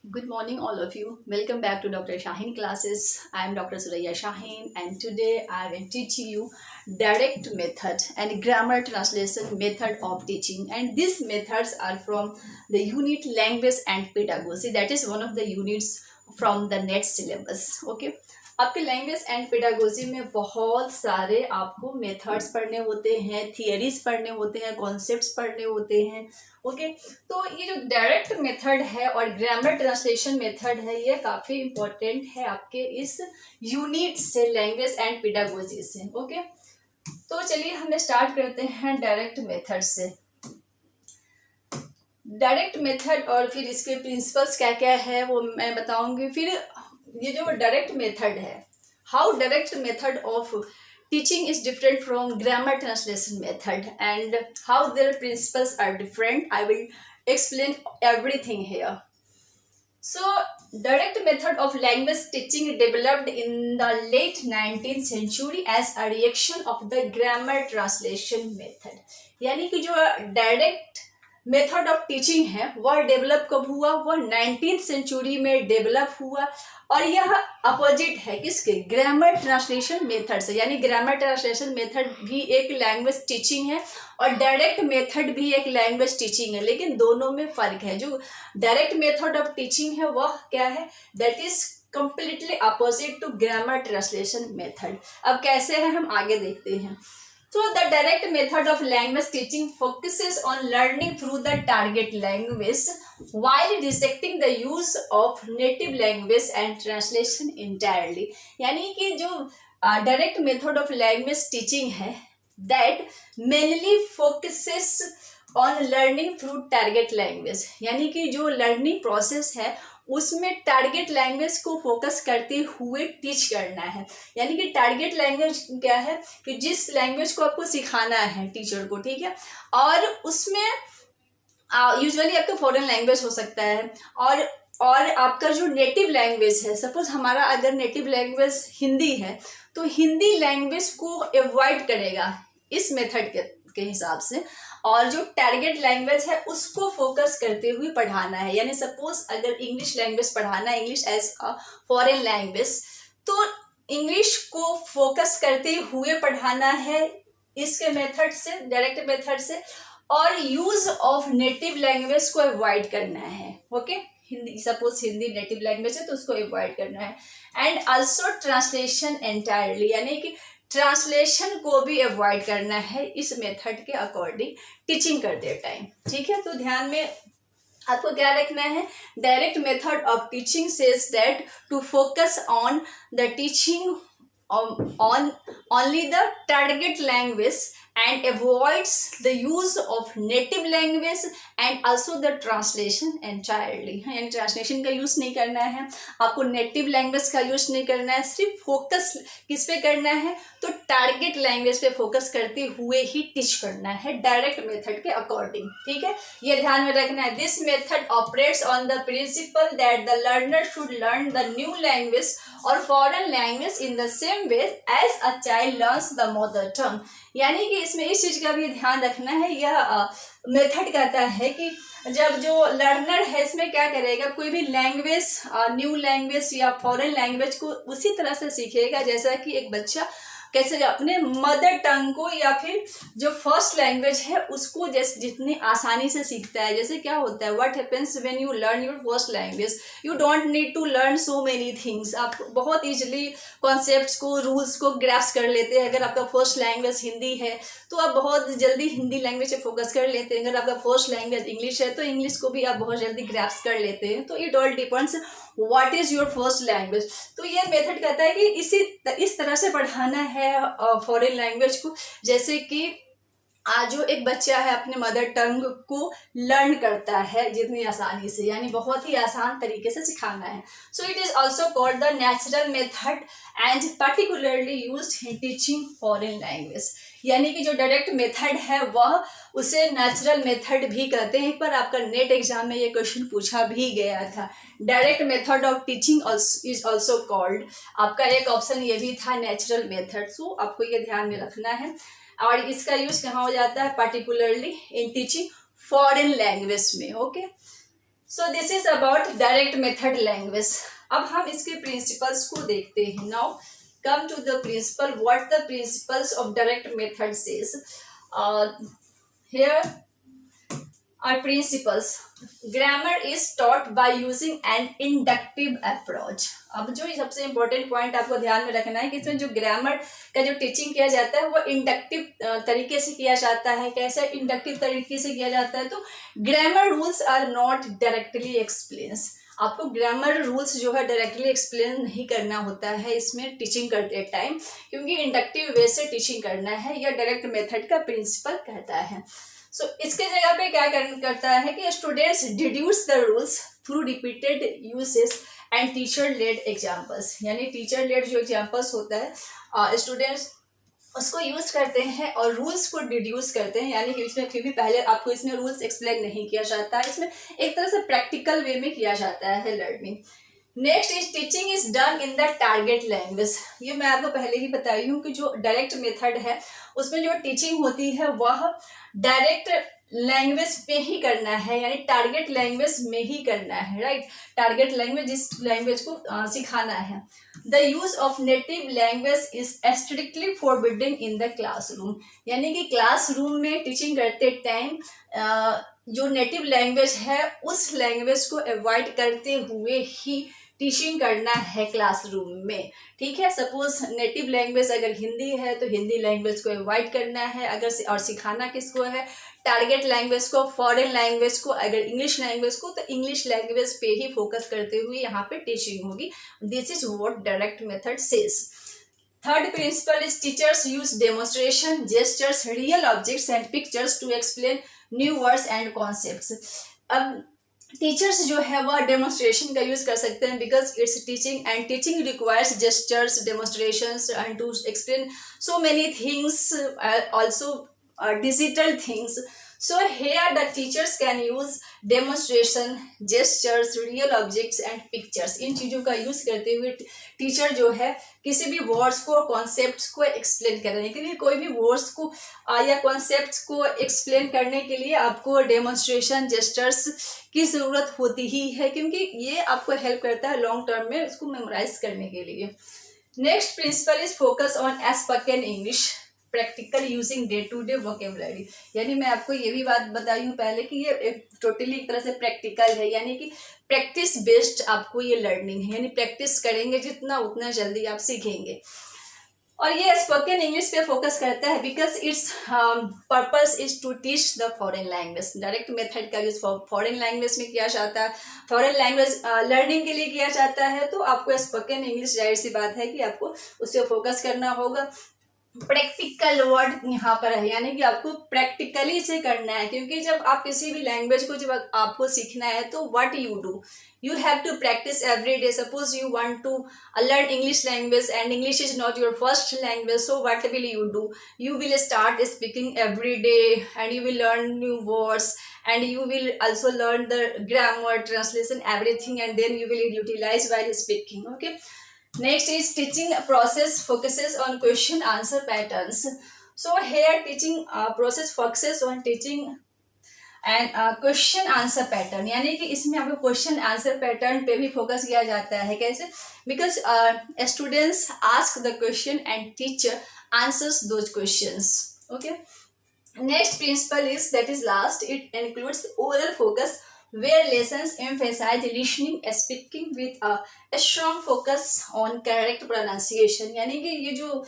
Good morning, all of you. Welcome back to Dr. Shaheen classes. I am Dr. Suraya Shaheen, and today I will teach you direct method and grammar translation method of teaching. And these methods are from the unit language and pedagogy. That is one of the units from the NET syllabus. Okay. आपके language and pedagogy में बहुत सारे आपको methods पढ़ने होते हैं, theories पढ़ने होते हैं, कॉन्सेप्ट्स पढ़ने होते हैं. ओके. तो ये जो डायरेक्ट मेथड है और ग्रामर ट्रांसलेशन मेथड है, ये काफ़ी इंपॉर्टेंट है आपके इस यूनिट से, लैंग्वेज एंड पेडागोजी से. ओके. तो चलिए हमें स्टार्ट करते हैं डायरेक्ट मेथड से. डायरेक्ट मेथड और फिर इसके प्रिंसिपल्स क्या क्या है वो मैं बताऊंगी. फिर ये जो डायरेक्ट मेथड है, how direct method of teaching is different from grammar translation method and how their principles are different. I will explain everything here. So direct method of language teaching developed in the late 19th century as a reaction of the grammar translation method. यानी कि जो direct method of teaching है वह develop कब हुआ? वह 19th century में develop हुआ और यह अपोजिट है किसके? ग्रामर ट्रांसलेशन मेथड से. यानी ग्रामर ट्रांसलेशन मेथड भी एक लैंग्वेज टीचिंग है और डायरेक्ट मेथड भी एक लैंग्वेज टीचिंग है, लेकिन दोनों में फर्क है. जो डायरेक्ट मेथड ऑफ टीचिंग है वह क्या है? That is completely opposite to grammar translation method. अब कैसे है हम आगे देखते हैं. So the direct method of language teaching focuses on learning through the target language while rejecting the use of native language and translation entirely. यानी कि जो direct method of language teaching है, that mainly focuses on learning through target language. यानी कि जो learning process है उसमें target language को फोकस करते हुए टीच करना है. यानी कि टारगेट लैंग्वेज क्या है? कि जिस लैंग्वेज को आपको सिखाना है टीचर को, ठीक है, और उसमें यूजुअली आपका फॉरेन लैंग्वेज हो सकता है और आपका जो नेटिव लैंग्वेज है, सपोज हमारा अगर नेटिव लैंग्वेज हिंदी है तो हिंदी लैंग्वेज को अवॉइड करेगा इस मेथड के हिसाब से, और जो टारगेट लैंग्वेज है उसको फोकस करते हुए पढ़ाना है. यानी सपोज अगर इंग्लिश लैंग्वेज पढ़ाना है, English as a foreign language, तो इंग्लिश को फोकस करते हुए पढ़ाना है इसके मेथड से, डायरेक्ट मेथड से, और यूज ऑफ नेटिव लैंग्वेज को अवॉइड करना है. Okay. Hindi, suppose Hindi native language है तो उसको अवॉइड करना है. एंड आल्सो ट्रांसलेशन एंटायरली, यानी कि ट्रांसलेशन को भी अवॉइड करना है इस मेथड के अकॉर्डिंग टीचिंग करते टाइम. ठीक है. तो ध्यान में आपको क्या रखना है? Direct method of teaching says that to focus on the teaching on only the target language and avoids the use of native language and also the translation entirely. यानी ट्रांसलेशन का यूज नहीं करना है, आपको नेटिव लैंग्वेज का use नहीं करना है, सिर्फ फोकस किस पे करना है? तो टारगेट लैंग्वेज पे फोकस करते हुए ही टीच करना है डायरेक्ट मेथड के अकॉर्डिंग. ठीक है. ये ध्यान में रखना है. This method operates on the principle that the learner should learn the new language और foreign language in the same way as a child learns the mother tongue. यानी कि इसमें इस चीज का भी ध्यान रखना है. यह मेथड कहता है कि जब जो लर्नर है इसमें क्या करेगा, कोई भी लैंग्वेज, न्यू लैंग्वेज या फॉरेन लैंग्वेज को उसी तरह से सीखेगा जैसा कि एक बच्चा कैसे अपने मदर टंग को या फिर जो फर्स्ट लैंग्वेज है उसको जैसे जितनी आसानी से सीखता है. जैसे क्या होता है, what happens when you learn your first language, you don't need to learn so many things. आप बहुत इजीली कॉन्सेप्ट्स को, रूल्स को ग्रैस्प कर लेते हैं. अगर आपका फर्स्ट लैंग्वेज हिंदी है तो आप बहुत जल्दी हिंदी लैंग्वेज पे फोकस कर लेते हैं. अगर आपका फर्स्ट लैंग्वेज इंग्लिश है तो इंग्लिश को भी आप बहुत जल्दी ग्रैस्प कर लेते हैं. तो it all depends what is your first language. तो ये मेथड कहता है कि इस तरह से पढ़ाना है फॉरेन लैंग्वेज को जैसे कि आज जो एक बच्चा है अपने मदर टंग को लर्न करता है जितनी आसानी से, यानी बहुत ही आसान तरीके से सिखाना है. So it is also called the natural method and particularly used in teaching foreign language. यानी कि जो डायरेक्ट मेथड है वह उसे नेचुरल मेथड भी कहते हैं. एक बार आपका नेट एग्जाम में ये क्वेश्चन पूछा भी गया था. Direct method of teaching is also called, आपका एक ऑप्शन ये भी था नेचुरल मेथड. सो आपको ये ध्यान में रखना है. और इसका यूज कहाँ हो जाता है? Particularly in teaching foreign language में. Okay. So this is about direct method language. अब हम इसके प्रिंसिपल्स को देखते हैं। Now come to the principle, what the principles of direct method says. Here are principles. Grammar is taught by using an inductive approach. अब जो सबसे important point आपको ध्यान में रखना है कि इसमें जो ग्रामर का जो टीचिंग किया जाता है वो इंडक्टिव तरीके से किया जाता है। कैसे इंडक्टिव तरीके से किया जाता है? तो grammar rules are not directly explains. आपको ग्रामर रूल्स जो है डायरेक्टली एक्सप्लेन नहीं करना होता है इसमें टीचिंग करते टाइम, क्योंकि इंडक्टिव वे से टीचिंग करना है, यह डायरेक्ट मेथड का प्रिंसिपल कहता है। सो इसके जगह पे क्या करता है कि students deduce the rules through repeated uses and teacher led examples. यानी टीचर लेड जो एग्जाम्पल्स होता है स्टूडेंट्स उसको यूज करते हैं और रूल्स को डिड्यूस करते हैं। यानी कि इसमें क्योंकि पहले आपको इसमें रूल्स एक्सप्लेन नहीं किया जाता है, इसमें एक तरह से प्रैक्टिकल वे में किया जाता है learning. Next is teaching is done in the target language. ये मैं आपको पहले ही बताई हूँ कि जो डायरेक्ट मेथड है उसमें जो टीचिंग होती है वह डायरेक्ट लैंग्वेज में ही करना है, यानी टारगेट लैंग्वेज में ही करना है, राइट। टारगेट लैंग्वेज जिस लैंग्वेज को सिखाना है। The use of native language is strictly forbidden in the classroom. यानी कि क्लासरूम में टीचिंग करते टाइम जो नेटिव लैंग्वेज है उस लैंग्वेज को अवॉइड करते हुए ही टीचिंग करना है क्लासरूम में, ठीक है। सपोज नेटिव लैंग्वेज अगर हिंदी है तो हिंदी लैंग्वेज को अवॉइड करना है, अगर और सिखाना किसको है? टारगेट लैंग्वेज को, फॉरेन लैंग्वेज को, अगर इंग्लिश लैंग्वेज को तो इंग्लिश लैंग्वेज पे ही फोकस करते हुए यहाँ पे टीचिंग होगी। This is what direct method says. Third principle is teachers use demonstration, gestures, real objects and pictures to explain new words and concepts. अब टीचर्स जो है वह डेमोन्स्ट्रेशन का यूज कर सकते हैं because it's teaching and teaching requires gestures, demonstrations and to explain so many things, also digital things. So here the teachers can use demonstration, gestures, real objects and pictures. इन चीज़ों का use करते हुए teacher जो है किसी भी words को, concepts को एक्सप्लेन कर रहे हैं, क्योंकि कोई भी वर्ड्स को या कॉन्सेप्ट्स को एक्सप्लेन करने के लिए आपको डेमोन्स्ट्रेशन, जेस्चर्स की ज़रूरत होती ही है, क्योंकि ये आपको हेल्प करता है लॉन्ग टर्म में उसको मेमोराइज करने के लिए। Next principle is focus on spoken English, practical using day to day vocabulary. यानी मैं आपको ये भी बात बताई हूँ पहले कि ये टोटली एक तरह से प्रैक्टिकल है, यानी कि प्रैक्टिस बेस्ड आपको ये लर्निंग है, यानी प्रैक्टिस करेंगे जितना उतना जल्दी आप सीखेंगे। और ये स्पोकन इंग्लिश पे फोकस करता है because its purpose is to teach the foreign language. Direct method का यूज फॉरेन लैंग्वेज में किया जाता है, फॉरेन लैंग्वेज लर्निंग के लिए किया जाता है, तो आपको स्पोकन इंग्लिश जाहिर सी बात है कि आपको उस पर फोकस करना होगा। प्रैक्टिकल वर्ड यहाँ पर है, यानी कि आपको प्रैक्टिकली से करना है, क्योंकि जब आप किसी भी लैंग्वेज को जब आपको सीखना है तो what you do, you have to practice every day. Suppose you want to learn English language and English is not your first language, so what will you do? You will start speaking every day and you will learn new words and you will also learn the grammar, translation, everything, and then you will utilize while speaking. Okay. Next is teaching process focuses on question answer patterns. So here teaching process focuses on teaching and question answer pattern, यानी कि इसमें आपको question answer pattern पे भी focus किया जाता है। कैसे? Because students ask the question and teacher answers those questions. Okay, next principle is that is last, it includes oral focus where lessons emphasize listening, speaking with a strong focus on correct pronunciation। यानी कि ये जो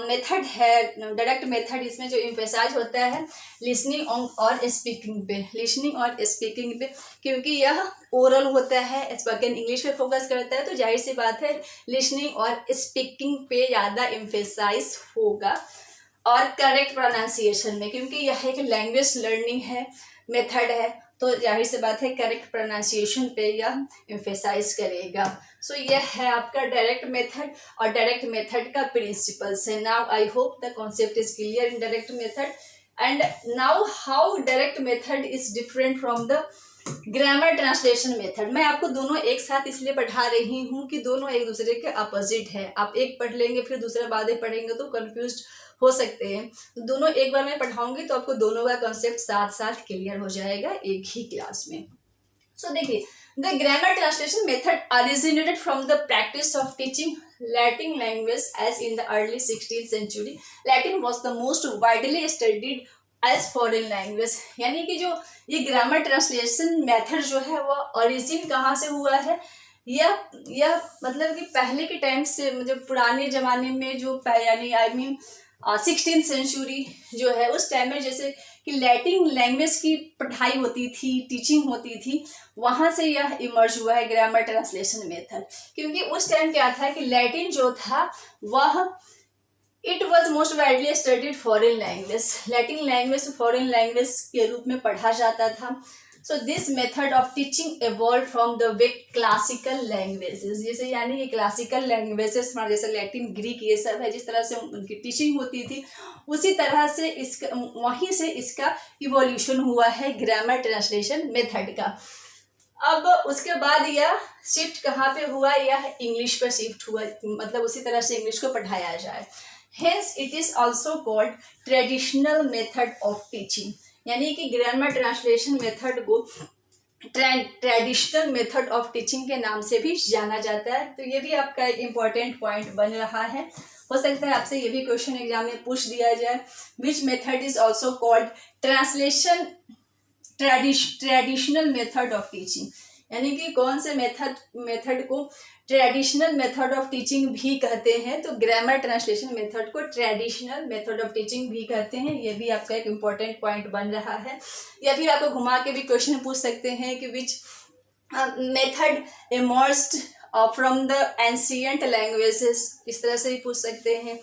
method है direct method, इसमें जो emphasise होता है listening और स्पीकिंग पे, लिसनिंग और स्पीकिंग पे, क्योंकि यह ओरल होता है, स्पोकन इंग्लिश पे फोकस करता है, तो जाहिर सी बात है लिसनिंग और स्पीकिंग पे ज़्यादा एम्फेसाइज होगा और करेक्ट प्रोनाउंसिएशन में, क्योंकि यह एक लैंग्वेज लर्निंग है, मेथड है, तो जाहिर सी बात है करेक्ट प्रोनाउंसिएशन पे यह एम्फेसाइज करेगा। सो यह है आपका डायरेक्ट मेथड और डायरेक्ट मेथड का प्रिंसिपल्स है। Now I hope the concept is clear in direct method. And now how direct method is different from the grammar translation method. मैं आपको दोनों एक साथ इसलिए पढ़ा रही हूँ कि दोनों एक दूसरे के अपोजिट है। आप एक पढ़ लेंगे फिर दूसरा बाद में पढ़ेंगे तो कंफ्यूज हो सकते हैं, दोनों एक बार मैं पढ़ाऊंगी तो आपको दोनों का कॉन्सेप्ट साथ साथ क्लियर हो जाएगा एक ही क्लास में। सो देखिए, the grammar translation method originated from the practice of teaching Latin language as in the early 16th century. Latin was the most widely studied as foreign language. यानी कि जो ये ग्रामर ट्रांसलेशन मेथड जो है वो origin कहाँ से हुआ है, यह मतलब कि पहले के टाइम से, मतलब पुराने ज़माने में जो यानी आई मीन 16th सेंचुरी जो है उस टाइम में जैसे कि लैटिन लैंग्वेज की पढ़ाई होती थी, टीचिंग होती थी, वहाँ से यह इमर्ज हुआ है ग्रामर ट्रांसलेशन मेथड। क्योंकि उस टाइम क्या था कि लैटिन जो था वह it was most widely studied foreign language, Latin language foreign language के रूप में पढ़ा जाता था। So this method of teaching evolved from the way classical languages, जैसे यानी ये क्लासिकल लैंग्वेजेस जैसे लैटिन, ग्रीक, ये सब है, जिस तरह से उनकी टीचिंग होती थी उसी तरह से इसका, वहीं से इसका इवोल्यूशन हुआ है ग्रामर ट्रांसलेशन मेथड का। अब उसके बाद यह शिफ्ट कहाँ पे हुआ, यह इंग्लिश पर शिफ्ट हुआ, मतलब उसी तरह से इंग्लिश को पढ़ाया जाए। Hence it is also called traditional method of teaching, यानी कि ग्रामर ट्रांसलेशन मेथड को ट्रेडिशनल मेथड ऑफ टीचिंग के नाम से भी जाना जाता है। तो ये भी आपका एक इम्पॉर्टेंट पॉइंट बन रहा है। हो सकता है आपसे ये भी क्वेश्चन एग्जाम में पूछ दिया जाए, which method is also called translation traditional method of teaching, यानी कि कौन से मेथड को ट्रेडिशनल मेथड ऑफ टीचिंग भी कहते हैं। तो ग्रामर ट्रांसलेशन मेथड को ट्रेडिशनल मेथड ऑफ टीचिंग भी कहते हैं। ये भी आपका एक इम्पॉर्टेंट पॉइंट बन रहा है। या फिर आपको घुमा के भी क्वेश्चन पूछ सकते हैं कि which method emerged from the ancient languages, इस तरह से भी पूछ सकते हैं।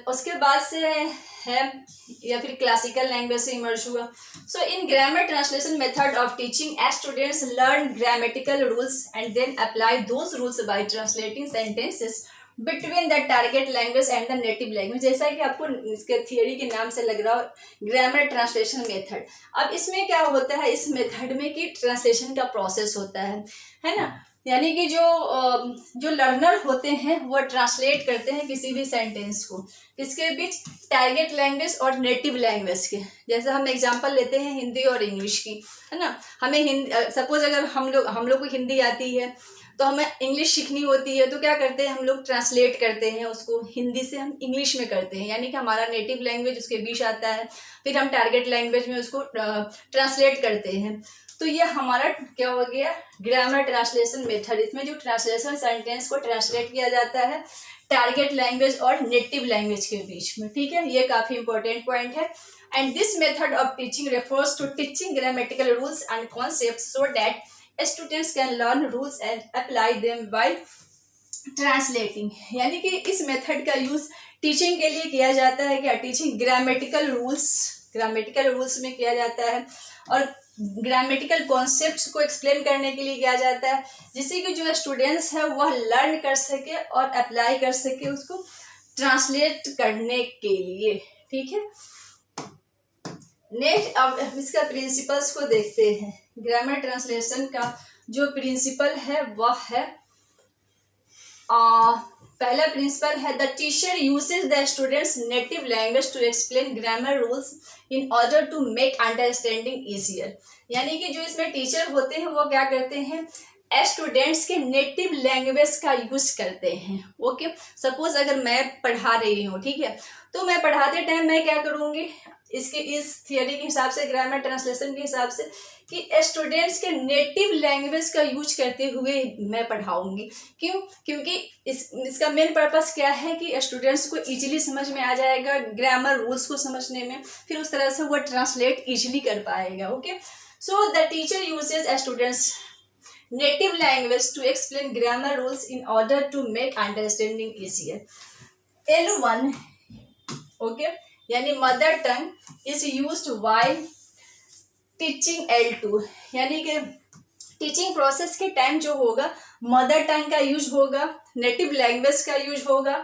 उसके बाद से है या फिर क्लासिकल लैंग्वेज से इमर्ज हुआ। So in grammar translation method of teaching as students learn grammatical rules and then apply those rules by translating sentences between the target language and the native language, जैसा कि आपको इसके theory के नाम से लग रहा हो ग्रामर ट्रांसलेशन मेथड। अब इसमें क्या होता है इस मेथड में कि ट्रांसलेशन का प्रोसेस होता है ना, यानी कि जो लर्नर होते हैं वो ट्रांसलेट करते हैं किसी भी सेंटेंस को, किसके बीच, टारगेट लैंग्वेज और नेटिव लैंग्वेज के। जैसे हम एग्जांपल लेते हैं हिंदी और इंग्लिश की, है ना। हमें सपोज अगर हम लोग को हिंदी आती है तो हमें इंग्लिश सीखनी होती है, तो क्या करते हैं हम लोग ट्रांसलेट करते हैं उसको, हिंदी से हम इंग्लिश में करते हैं, यानी कि हमारा नेटिव लैंग्वेज उसके बीच आता है, फिर हम टारगेट लैंग्वेज में उसको ट्रांसलेट करते हैं। तो ये हमारा क्या हो गया, ग्रामर ट्रांसलेशन मेथड। इसमें जो ट्रांसलेशन सेंटेंस को ट्रांसलेट किया जाता है टारगेट लैंग्वेज और नेटिव लैंग्वेज के बीच में, ठीक है। ये काफी इंपॉर्टेंट पॉइंट है। And this method of teaching refers to teaching grammatical rules and concepts so that students can learn rules and apply them while translating, यानी कि इस मेथड का यूज टीचिंग के लिए किया जाता है। क्या, टीचिंग ग्रामेटिकल रूल्स में किया जाता है और ग्रामेटिकल कॉन्सेप्ट्स को एक्सप्लेन करने के लिए किया जाता है, जिससे कि जो स्टूडेंट्स है वह लर्न कर सके और अप्लाई कर सके उसको ट्रांसलेट करने के लिए, ठीक है। नेक्स्ट अब इसका प्रिंसिपल्स को देखते हैं। ग्रामर ट्रांसलेशन का जो प्रिंसिपल है वह है पहला प्रिंसिपल है the teacher uses the students native language to explain grammar rules in order to make understanding easier, यानी कि जो इसमें टीचर होते हैं वो क्या करते हैं, स्टूडेंट्स के नेटिव लैंग्वेज का यूज करते हैं। ओके, सपोज अगर मैं पढ़ा रही हूँ, ठीक है, तो मैं पढ़ाते टाइम मैं क्या करूँगी, इस थियोरी के हिसाब से, ग्रामर ट्रांसलेशन के हिसाब से, कि स्टूडेंट्स के नेटिव लैंग्वेज का यूज करते हुए मैं पढ़ाऊंगी। क्यों, क्योंकि इसका मेन पर्पस क्या है कि स्टूडेंट्स को इजीली समझ में आ जाएगा ग्रामर रूल्स को समझने में, फिर उस तरह से वो ट्रांसलेट इजीली कर पाएगा। Okay, so the teacher uses students native language to explain grammar rules in order to make understanding easier. L1, okay, यानी mother tongue is used while teaching L2, यानी कि टीचिंग प्रोसेस के time जो होगा mother tongue का use होगा, native language का use होगा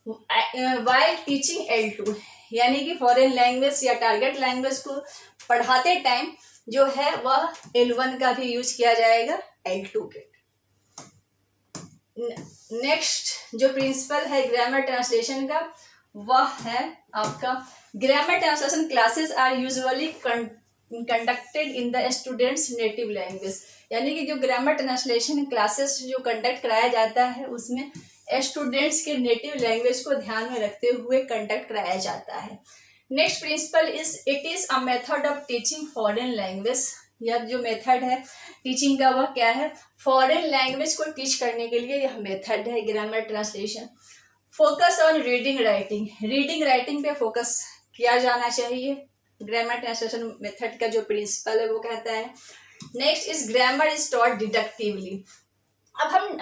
व्हाइल टीचिंग L2, यानी कि फॉरेन लैंग्वेज या टारगेट लैंग्वेज को पढ़ाते टाइम जो है वह L1 का भी यूज किया जाएगा L2 के। नेक्स्ट जो प्रिंसिपल है ग्रामर ट्रांसलेशन का वह है आपका grammar translation classes are usually conducted in the students native language, यानी कि जो ग्रामर ट्रांसलेशन क्लासेस जो कंडक्ट कराया जाता है उसमें स्टूडेंट्स के नेटिव लैंग्वेज को ध्यान में रखते हुए कंडक्ट कराया जाता है। Next principle is it is a method of teaching foreign language. यह जो मेथड है टीचिंग का वह क्या है, फॉरेन लैंग्वेज को टीच करने के लिए यह मेथड है grammar translation. Focus on reading writing, reading writing पे फोकस किया जाना चाहिए, ग्रामर ट्रांसलेशन मेथड का जो प्रिंसिपल है वो कहता है। Next is grammar is taught डिडक्टिवली। अब हम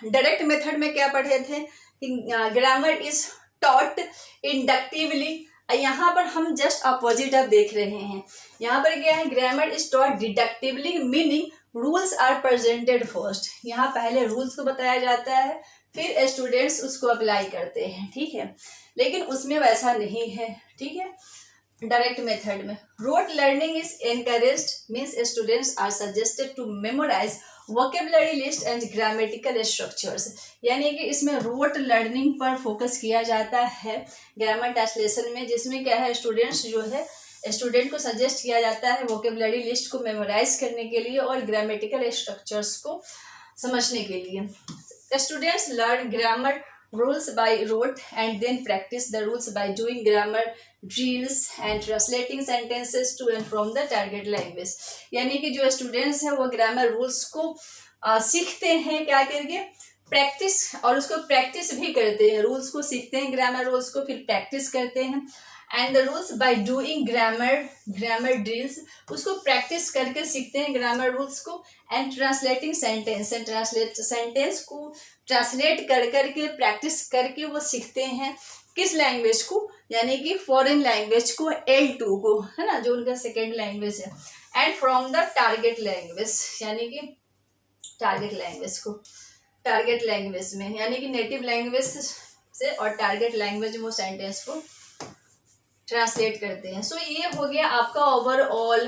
डायरेक्ट मेथड में क्या पढ़े थे कि ग्रामर इज टॉट इंडक्टिवली, यहाँ पर हम जस्ट अपोजिट अब देख रहे हैं। यहाँ पर क्या है, grammar is taught deductively meaning rules are presented first, यहाँ पहले रूल्स को बताया जाता है फिर स्टूडेंट्स उसको अप्लाई करते हैं, ठीक है, लेकिन उसमें वैसा नहीं है, ठीक है। डायरेक्ट मेथड में rote learning is encouraged means students are suggested to memorise vocabulary list and grammatical structures, यानी कि इसमें रोट लर्निंग पर फोकस किया जाता है ग्रामर ट्रांसलेशन में, जिसमें क्या है स्टूडेंट्स जो है स्टूडेंट को सजेस्ट किया जाता है वोकेबलरी लिस्ट को मेमोराइज करने के लिए और ग्रामेटिकल स्ट्रक्चर्स को समझने के लिए। Students learn grammar rules by rote and then practice the rules by doing grammar drills and translating sentences to and from the target language, यानी कि जो स्टूडेंट्स हैं वो ग्रामर रूल्स को सीखते हैं क्या करके, प्रैक्टिस, और उसको प्रैक्टिस भी करते हैं, रूल्स को सीखते हैं ग्रामर रूल्स को फिर प्रैक्टिस करते हैं। And the rules by doing grammar drills, उसको प्रैक्टिस करके सीखते हैं ग्रामर रूल्स को। And translating sentence, and sentence को ट्रांसलेट कर करके प्रैक्टिस करके वो सीखते हैं किस लैंग्वेज को, यानी कि फॉरेन लैंग्वेज को, L2 को, है ना, जो उनका सेकेंड लैंग्वेज है। And from the target language, यानी कि टारगेट लैंग्वेज को, टारगेट लैंग्वेज में यानी कि नेटिव लैंग्वेज से और टारगेट लैंग्वेज वो सेंटेंस को ट्रांसलेट करते हैं। सो ये हो गया आपका overall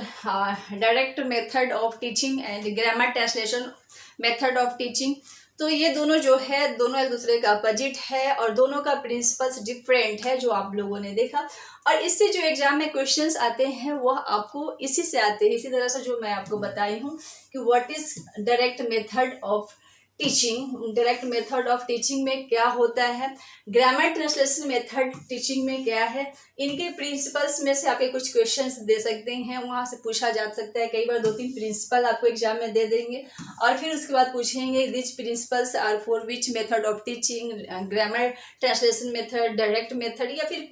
direct method of teaching and grammar translation method of teaching. तो ये दोनों जो है दोनों एक दूसरे का अपोजिट है और दोनों का प्रिंसिपल्स डिफरेंट है जो आप लोगों ने देखा। और इससे जो एग्जाम में क्वेश्चंस आते हैं वह आपको इसी से आते हैं, इसी तरह से जो मैं आपको बताई हूँ कि what is direct method of teaching. Direct method of teaching में क्या होता है, ग्रामर ट्रांसलेशन मेथड टीचिंग में क्या है, इनके प्रिंसिपल्स में से आपके कुछ क्वेश्चंस दे सकते हैं, वहाँ से पूछा जा सकता है। कई बार 2-3 प्रिंसिपल आपको एग्जाम में दे देंगे और फिर उसके बाद पूछेंगे this principles are for which method of teaching, grammar translation method, direct method, या फिर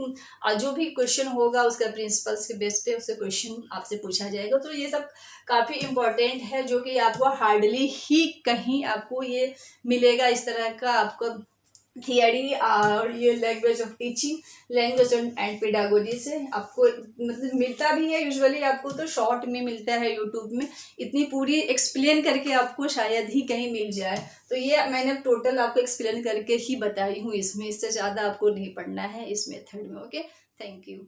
जो भी क्वेश्चन होगा उसका प्रिंसिपल्स के बेस पे उससे क्वेश्चन आपसे पूछा जाएगा। तो ये सब काफ़ी इम्पोर्टेंट है जो कि आपको हार्डली ही कहीं आपको ये मिलेगा इस तरह का आपको थियरी और ये language of teaching, language and pedagogy से आपको मतलब मिलता भी है। यूजुअली आपको तो शॉर्ट में मिलता है यूट्यूब में, इतनी पूरी एक्सप्लेन करके आपको शायद ही कहीं मिल जाए। तो ये मैंने टोटल आपको एक्सप्लेन करके ही बताई हूँ इसमें, इससे ज़्यादा आपको नहीं पढ़ना है इस मेथड में। Okay, thank you.